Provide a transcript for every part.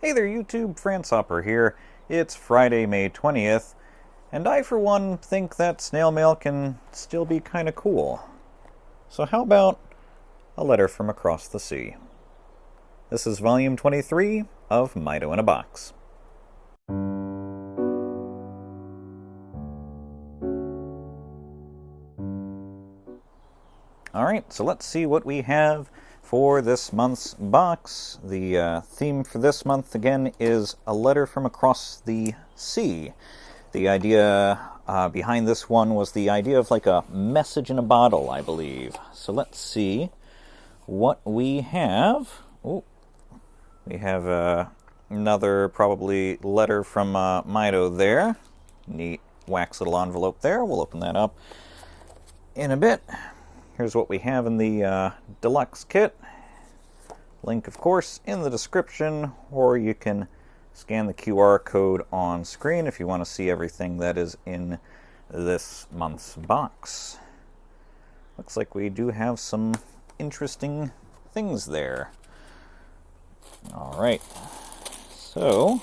Hey there YouTube, France Hopper here. It's Friday, May 20th, and I for one think that snail mail can still be kinda cool. So how about a letter from across the sea? This is volume 23 of Maido in a Box. Alright, so let's see what we have for this month's box. The theme for this month, again, is a letter from across the sea. The idea behind this one was the idea of like a message in a bottle, I believe. So let's see what we have. Oh, we have another probably letter from Maido there. Neat wax little envelope there. We'll open that up in a bit. Here's what we have in the Deluxe kit. Link, of course, in the description, or you can scan the QR code on screen if you want to see everything that is in this month's box. Looks like we do have some interesting things there. Alright, so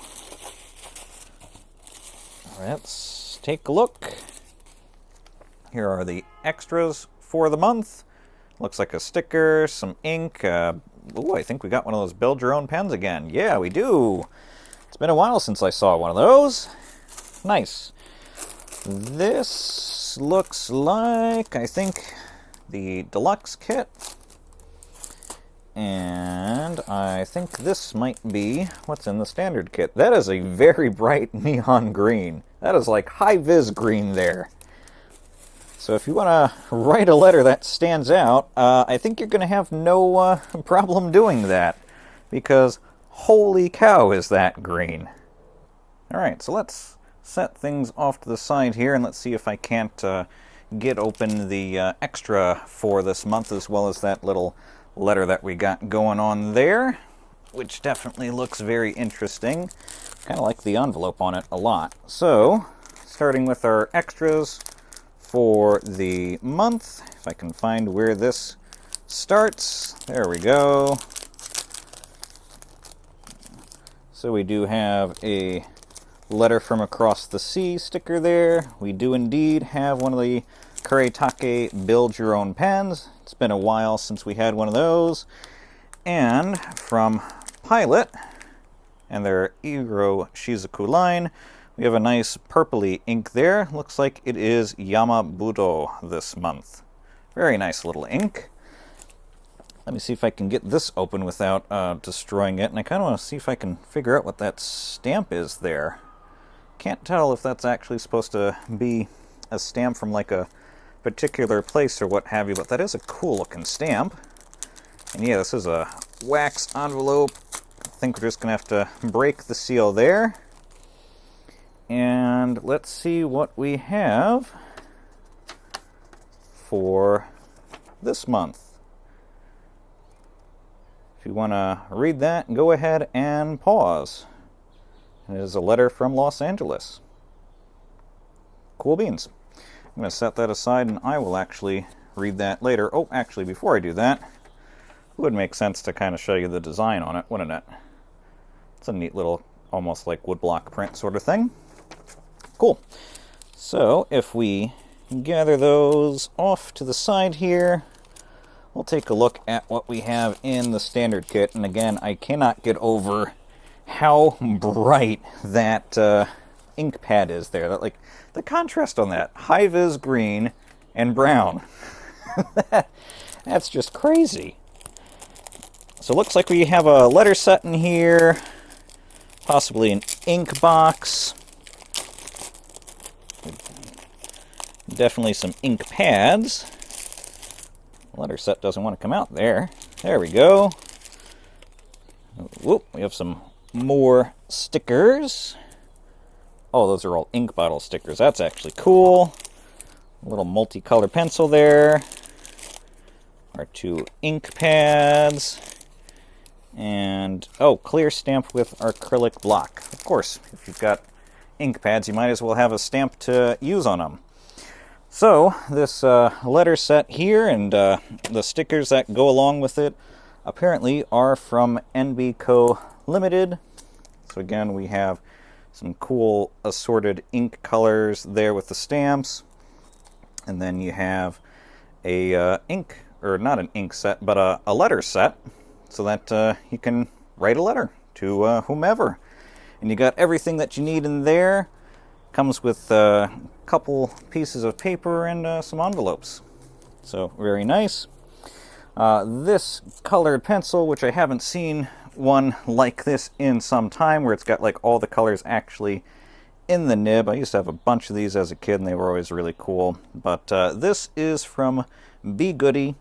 let's take a look. Here are the extras for the month. Looks like a sticker, some ink. Ooh, I think we got one of those build your own pens again. Yeah, we do. It's been a while since I saw one of those. Nice. This looks like, I think, the Deluxe kit. And I think this might be what's in the standard kit. That is a very bright neon green. That is like high-vis green there. So if you want to write a letter that stands out, I think you're going to have no problem doing that, because holy cow is that green. Alright, so let's set things off to the side here, and let's see if I can't get open the extra for this month, as well as that little letter that we got going on there, which definitely looks very interesting. Kind of like the envelope on it a lot. So, starting with our extras for the month, if I can find where this starts. There we go. So we do have a letter from across the sea sticker there. We do indeed have one of the Kuretake build your own pens. It's been a while since we had one of those. And from Pilot and their Iro Shizuku line, we have a nice purpley ink there. Looks like it is Yamabudo this month. Very nice little ink. Let me see if I can get this open without destroying it. And I kind of want to see if I can figure out what that stamp is there. Can't tell if that's actually supposed to be a stamp from like a particular place or what have you, but that is a cool looking stamp. And yeah, this is a wax envelope. I think we're just going to have to break the seal there. And let's see what we have for this month. If you want to read that, go ahead and pause. It is a letter from Los Angeles. Cool beans. I'm going to set that aside and I will actually read that later. Oh, actually, before I do that, it would make sense to kind of show you the design on it, wouldn't it? It's a neat little, almost like woodblock print sort of thing. Cool. So if we gather those off to the side here, we'll take a look at what we have in the standard kit. And again, I cannot get over how bright that ink pad is there. That, like, the contrast on that, high-vis green and brown. That's just crazy. So it looks like we have a letter set in here, possibly an ink box. Definitely some ink pads. Letter set doesn't want to come out there. There we go. Whoop, we have some more stickers. Oh, those are all ink bottle stickers. That's actually cool. A little multicolor pencil there. Our two ink pads. And, oh, clear stamp with acrylic block. Of course, if you've got ink pads, you might as well have a stamp to use on them. So, this letter set here and the stickers that go along with it apparently are from NB Co. Limited. So again, we have some cool assorted ink colors there with the stamps. And then you have a ink, or not an ink set, but a letter set, so that you can write a letter to whomever. And you got everything that you need in there. Comes with a couple pieces of paper and some envelopes. So very nice. This colored pencil, which I haven't seen one like this in some time, where it's got like all the colors actually in the nib. I used to have a bunch of these as a kid and they were always really cool. But this is from Be Goody,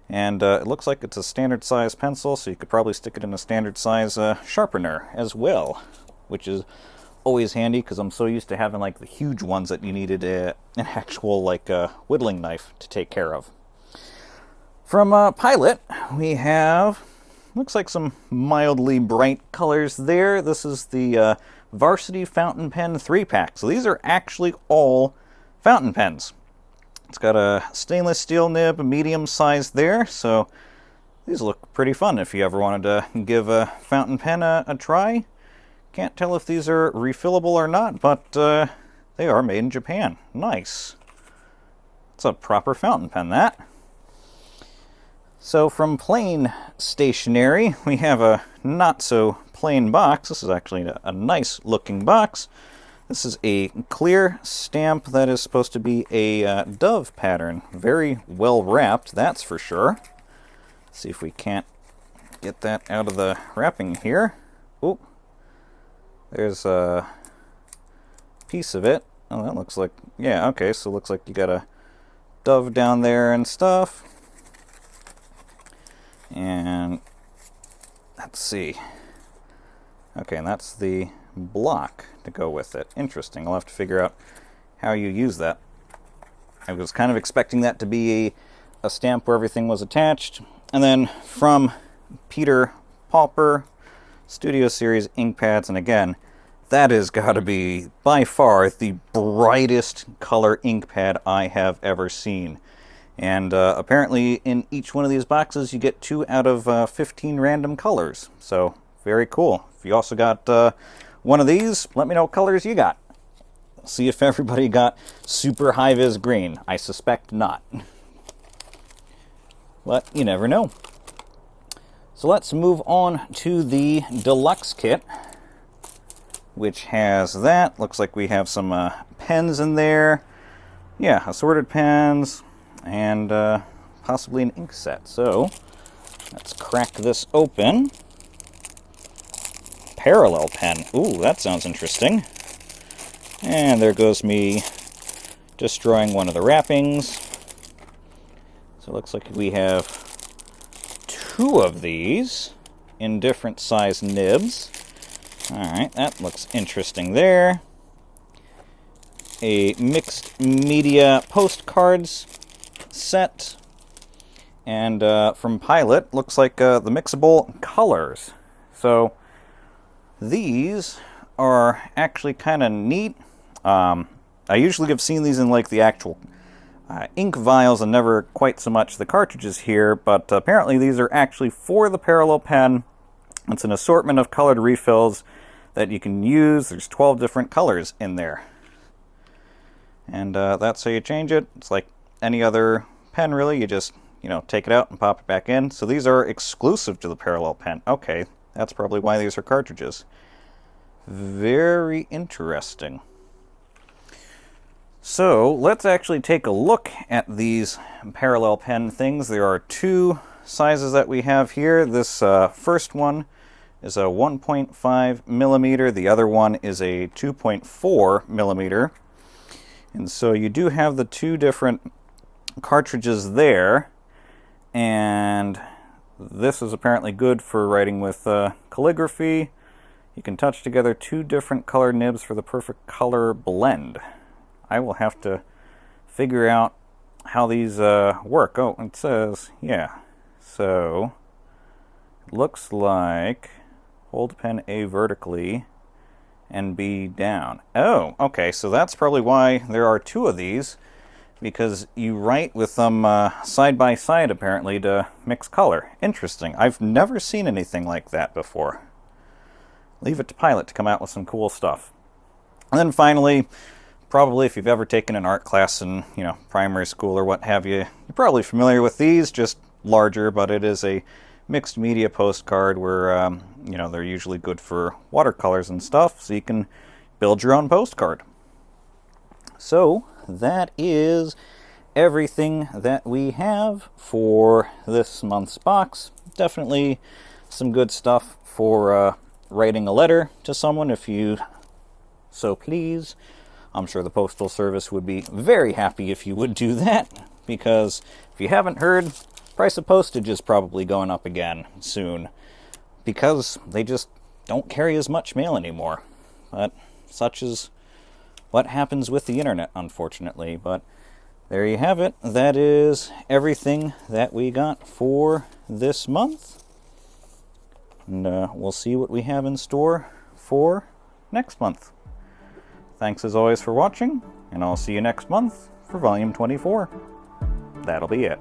and it looks like it's a standard size pencil, so you could probably stick it in a standard size sharpener as well, which is always handy because I'm so used to having like the huge ones that you needed an actual like whittling knife to take care of. From Pilot, we have, looks like some mildly bright colors there. This is the Varsity Fountain Pen 3-pack. So these are actually all fountain pens. It's got a stainless steel nib, a medium size there, so these look pretty fun if you ever wanted to give a fountain pen a try. Can't tell if these are refillable or not, but they are made in Japan. Nice. It's a proper fountain pen, that. So from Plain Stationery, we have a not-so-plain box. This is actually a nice-looking box. This is a clear stamp that is supposed to be a dove pattern. Very well wrapped, that's for sure. Let's see if we can't get that out of the wrapping here. Oh, there's a piece of it. Oh, that looks like, yeah, okay, so it looks like you got a dove down there and stuff. And let's see. Okay, and that's the block to go with it. Interesting. I'll have to figure out how you use that. I was kind of expecting that to be a stamp where everything was attached. And then from Peter Pauper, Studio Series ink pads, and again, that has got to be by far the brightest color ink pad I have ever seen. And apparently in each one of these boxes you get 2 out of 15 random colors. So very cool. If you also got one of these, let me know what colors you got. See if everybody got super high-vis green. I suspect not. But you never know. So let's move on to the Deluxe kit, which has that. Looks like we have some pens in there. Yeah, assorted pens, and possibly an ink set. So let's crack this open. Parallel pen. Ooh, that sounds interesting. And there goes me destroying one of the wrappings. So it looks like we have 2 of these in different size nibs. Alright, that looks interesting there. A mixed media postcards set. And from Pilot, looks like the mixable colors. So these are actually kind of neat. I usually have seen these in like the actual ink vials and never quite so much the cartridges here, but apparently these are actually for the parallel pen. It's an assortment of colored refills that you can use. There's 12 different colors in there. And that's how you change it. It's like any other pen, really. You just, take it out and pop it back in. So these are exclusive to the parallel pen. Okay, that's probably why these are cartridges. Very interesting. So let's actually take a look at these parallel pen things. There are 2 sizes that we have here. This first one is a 1.5 millimeter. The other one is a 2.4 millimeter. And so you do have the 2 different cartridges there. And this is apparently good for writing with calligraphy. You can touch together 2 different color nibs for the perfect color blend. I will have to figure out how these work. Oh, it says, yeah. So, it looks like hold pen A vertically and B down. Oh, okay, so that's probably why there are 2 of these, because you write with them side by side, apparently, to mix color. Interesting. I've never seen anything like that before. leave it to Pilot to come out with some cool stuff. And then finally, probably if you've ever taken an art class in, primary school or what have you, you're probably familiar with these, just larger, but it is a mixed media postcard where, they're usually good for watercolors and stuff, so you can build your own postcard. So that is everything that we have for this month's box. Definitely some good stuff for writing a letter to someone if you so please. I'm sure the Postal Service would be very happy if you would do that, because if you haven't heard, price of postage is probably going up again soon, because they just don't carry as much mail anymore. But such is what happens with the internet, unfortunately. But there you have it. That is everything that we got for this month. And we'll see what we have in store for next month. Thanks as always for watching, and I'll see you next month for Volume 24. That'll be it.